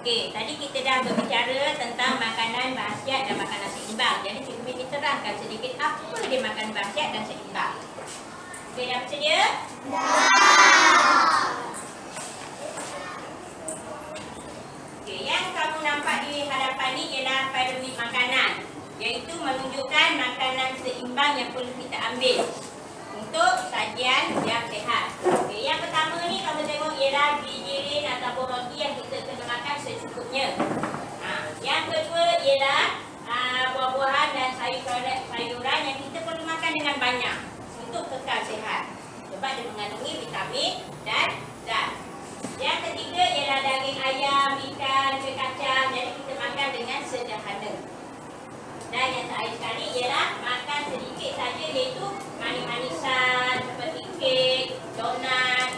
Okey, tadi kita dah berbicara tentang makanan berkhasiat dan makanan seimbang. Jadi cikgu Mimi terangkan sedikit apa dia makanan berkhasiat dan seimbang. Okey, dah bersedia? Dah. Okey, yang kamu nampak di hadapan ni ialah piramid makanan, iaitu menunjukkan makanan seimbang yang perlu kita ambil untuk sajian yang sihat. Okey, yang pertama ni kamu tengok ialah bijirin ataupun roti yang kita kena makan secukupnya. Yang kedua ialah buah-buahan dan sayuran yang kita perlu makan dengan banyak untuk kekal sihat, sebab dia mengandungi vitamin dan zat. Yang ketiga ialah daging ayam, ikan, kuih kacang, jadi kita makan dengan sederhana. Dan yang terakhir sekali ialah makan sedikit saja, iaitu manis-manisan seperti kek, donat,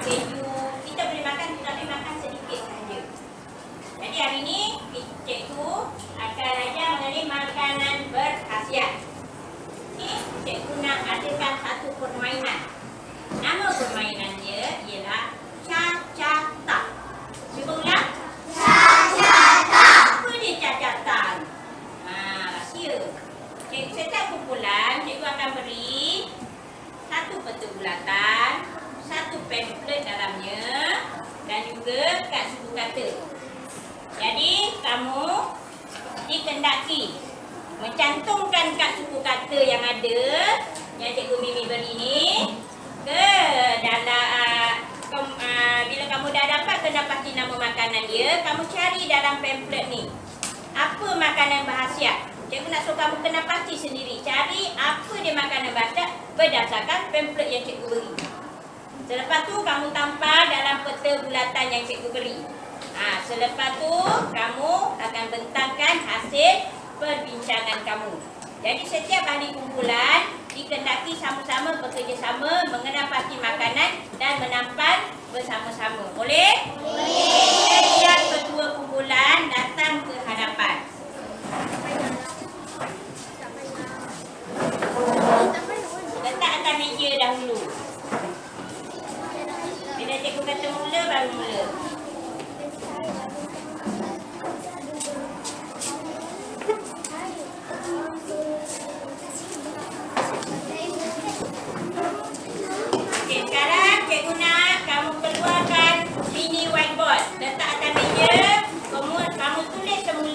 keju. Kita boleh makan tetapi makan sedikit saja. Jadi hari ini cikgu akan ajar mengenai makanan berkhasiat. Okay, cikgu nak adakan satu permainan. Nama permainannya ialah cacatan. Cuba ulang. Cacatan. Apa dia cacatan? Rahsia. Setiap kumpulan cikgu akan beri satu peta bulatan, satu pamphlet dalamnya dan juga kad suku kata. Jadi kamu dikendaki mencantumkan kad suku kata yang ada yang cikgu Mimi beri ni ke dalam bila kamu dah dapat kena pasti nama makanan dia, kamu cari dalam pamphlet ni apa makanan berkhasiat. Cikgu nak suruh kamu kena pasti sendiri, cari apa dia makanan berkhasiat berdasarkan pamphlet yang cikgu beri. Selepas tu kamu tampal dalam peta bulatan yang cikgu beri. Selepas tu kamu akan bentangkan hasil perbincangan kamu. Jadi setiap ahli kumpulan dikendaki sama-sama bekerjasama mengenal pasti makanan dan menampal bersama-sama. Boleh? Boleh. Yang kedua kumpulan datang ke hadapan. Letak atas meja dahulu. Bila cikgu kata mula, baru mula. Okey, sekarang cikgu nak kamu keluarkan mini whiteboard. Letak atas meja, kemudian kamu tulis semua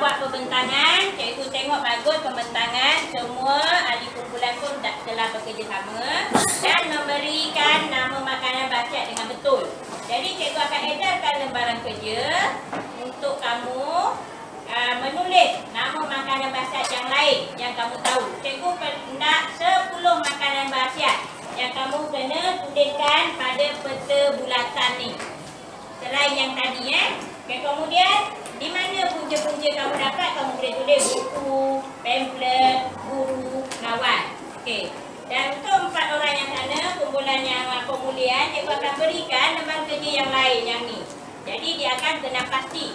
buat pembentangan. Cikgu tengok bagus pembentangan. Semua ahli kumpulan pun telah bekerjasama dan memberikan nama makanan basiat dengan betul. Jadi cikgu akan edarkan lembaran kerja untuk kamu menulis nama makanan basiat yang lain yang kamu tahu. Cikgu nak 10 makanan basiat yang kamu kena tuliskan pada peta bulatan ni. Selain yang tadi Okay, kemudian di mana punca-punca kamu dapat, kamu boleh tulis buku, pamphlet, guru, kawan. Okey. Dan untuk 4 orang yang sana, kumpulan yang pemulihan, cikgu akan berikan lembaran kerja yang lain yang ni. Jadi dia akan kena pasti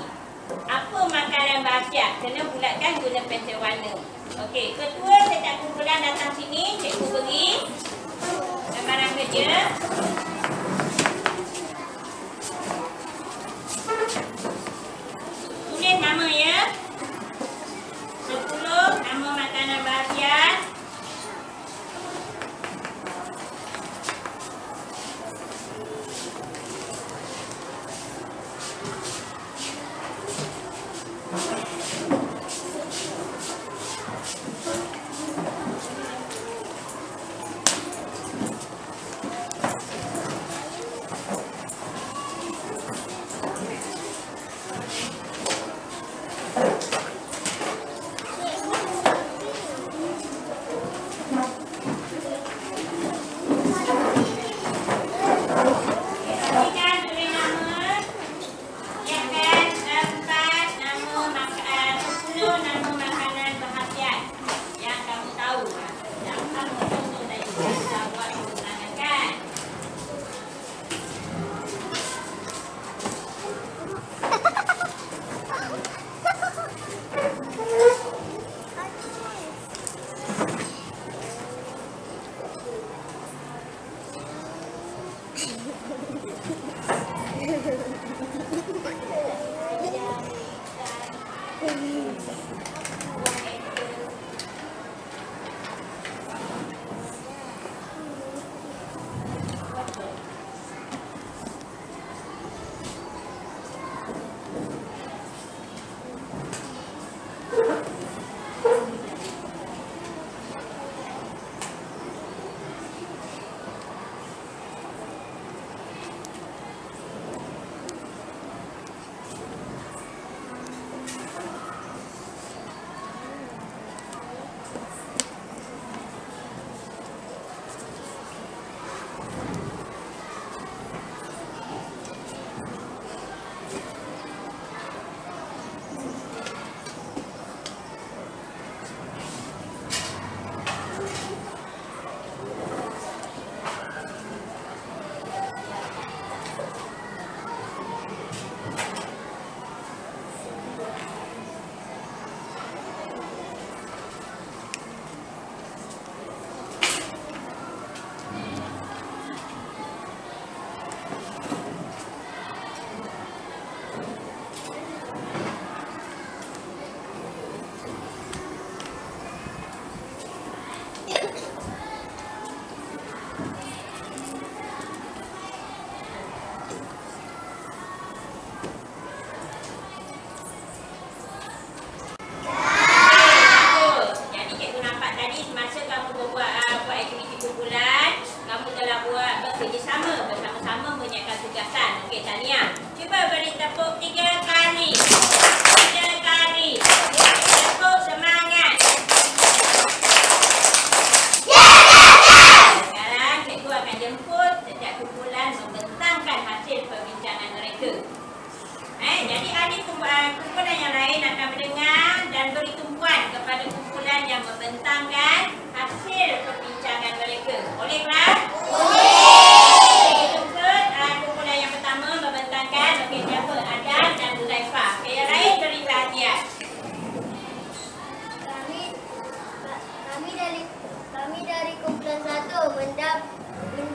apa makanan basiat, kena bulatkan guna pensel warna. Okey, ketua setiap kumpulan datang sini, cikgu beri lembaran kerja. Tulis nama ya. 10 nama makanan basiat.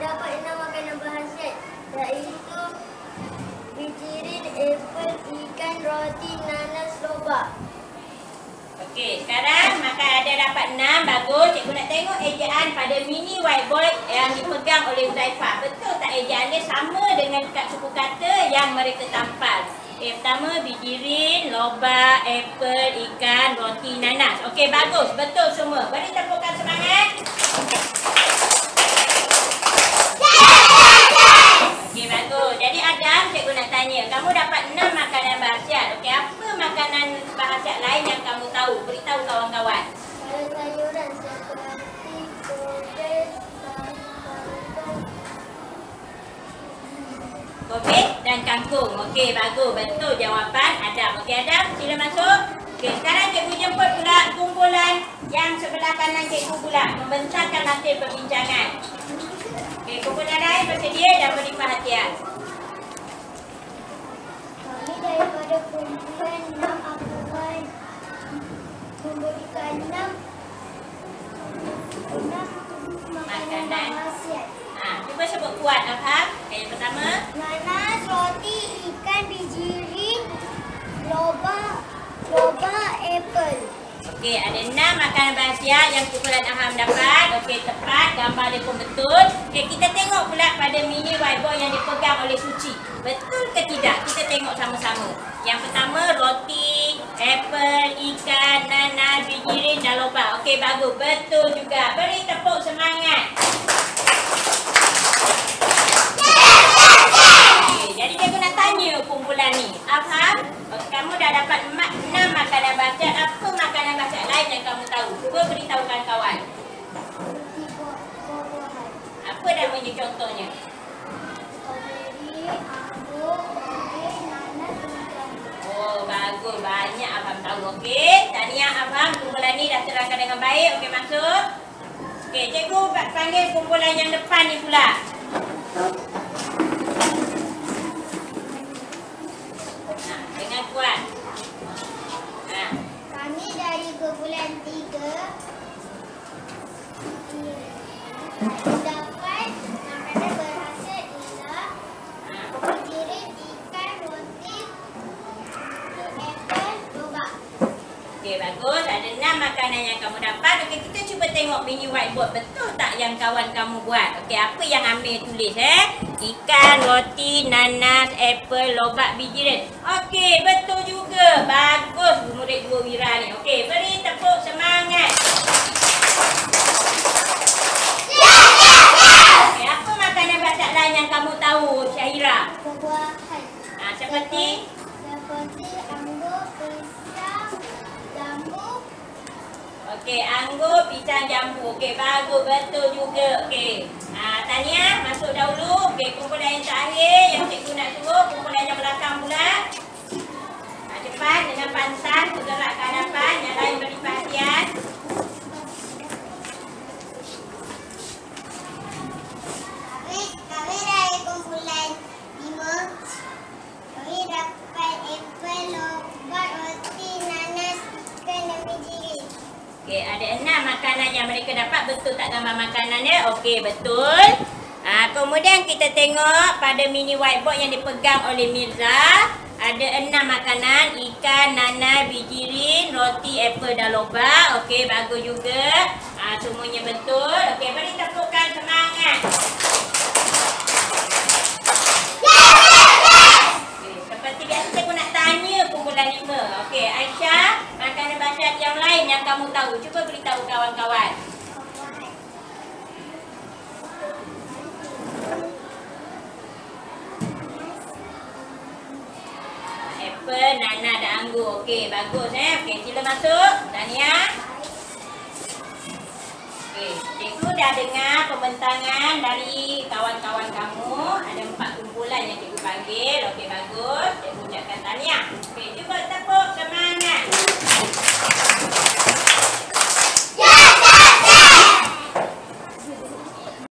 mendapat 6 makanan basiat, iaitu bijirin, apel, ikan, roti, nanas, lobak. Okey, sekarang makan ada dapat 6, bagus. Cikgu nak tengok ejaan pada mini whiteboard yang dipegang oleh Huzaifah. Betul tak ejaan dia sama dengan kat suku kata yang mereka tampal? Okey, pertama bijirin, lobak, apple, ikan, roti, nanas. Okey, bagus. Betul semua. Beri tepukan semangat. Okey, bagus. Jadi Adam, cikgu nak tanya. Kamu dapat 6 makanan berhasiat. Okey, apa makanan berhasiat lain yang kamu tahu? Beritahu kawan-kawan. Sayuran seperti kobis, Kobis dan kangkung. Okey, bagus. Betul jawapan Adam. Okey, Adam, sila masuk. Okey, sekarang cikgu jemput pula kumpulan yang sebelah kanan cikgu pula. Membentangkan hasil perbincangan. Okey, kumpulan lain bersedia dan beri perhatian. Kami daripada kumpulan 6 akan memberikan 6 makanan berhasiat. Cuba sebut kuat, Afham. Okey, yang pertama. Nanas, roti, ikan, bijirin, lobak, apple. Okey, ada 6 makanan berhasiat yang kumpulan Aham dapat. Okey, tepat. Gambar dia pun betul. Okey, kita tengok pula pada mini whiteboard yang dipegang oleh Suci. Betul ke tidak? Kita tengok sama-sama. Yang pertama, roti, apple, ikan, nanas, bijirin dan lobak. Okey, bagus. Betul juga. Beri tepuk semangat. Jadi cikgu nak tanya kumpulan ni. Afham, kamu dah dapat 6 makanan berhasiat. Apa makanan berhasiat lain yang kamu tahu? Cuba beritahu kawan-kawan. Apa namanya contohnya? Strawberry, anggur, kobis, nanas, ikan. Oh, bagus. Banyak Afham tahu. Okey. Tahniah Afham. Kumpulan ni dah terangkan dengan baik. Okey, masuk. Okey, cikgu panggil kumpulan yang depan ni pula. Dengan kuat. Kami dari kumpulan 3 dapat makanan berhasiat ialah bijirin, ikan, roti, apple, lobak. Okey, bagus. Ada 6 makanan yang kamu dapat. Okey, kita cuba tengok mini whiteboard. Betul tak yang kawan kamu buat? Okey, apa yang Amir tulis Ikan, roti, nanas, apple, lobak, bijirin. Okey, betul juga. Bagus murid 2 Wira ni. Okey, beri tepuk semangat. Okey, apa makanan berhasiat lain yang kamu tahu, Syahira? Buah-buahan Seperti? seperti anggur, pisang, jambu. Okey, anggur, pisang, jambu. Okey, bagus. Betul juga. Okey. Tahniah, masuk dahulu. Okey, kumpulan yang terakhir yang cikgu nak suruh. Kumpulan yang belakang pula. Cepat dengan pantang bergerak ke hadapan. Yang lain beri perhatian. Kami dari kumpulan 5. Kami dapat apple, lobak, roti, nanas, ikan dan bijirin. Okey, ada 6 makanan yang mereka dapat. Betul tak gambar makanannya? Okey, betul. Kemudian kita tengok pada mini whiteboard yang dipegang oleh Mirza. Ada 6 makanan. Ikan, nanas, bijirin, roti, apple dan lobak. Okey, bagus juga. Semuanya betul. Okey, beri tepukan semangat. Okay, seperti biasa cikgu nak tanya kumpulan 5. Okey, Aisyah, makanan berhasiat yang lain yang kamu tahu. Cuba beritahu kawan-kawan. Apple, nanas dan anggur. Okey, bagus Okey, sila masuk. Tahniah. Okey, cikgu dah dengar pembentangan dari kawan-kawan kamu. Ada 4 kumpulan yang cikgu panggil. Okey, bagus. Cikgu ucapkan tahniah. Okey,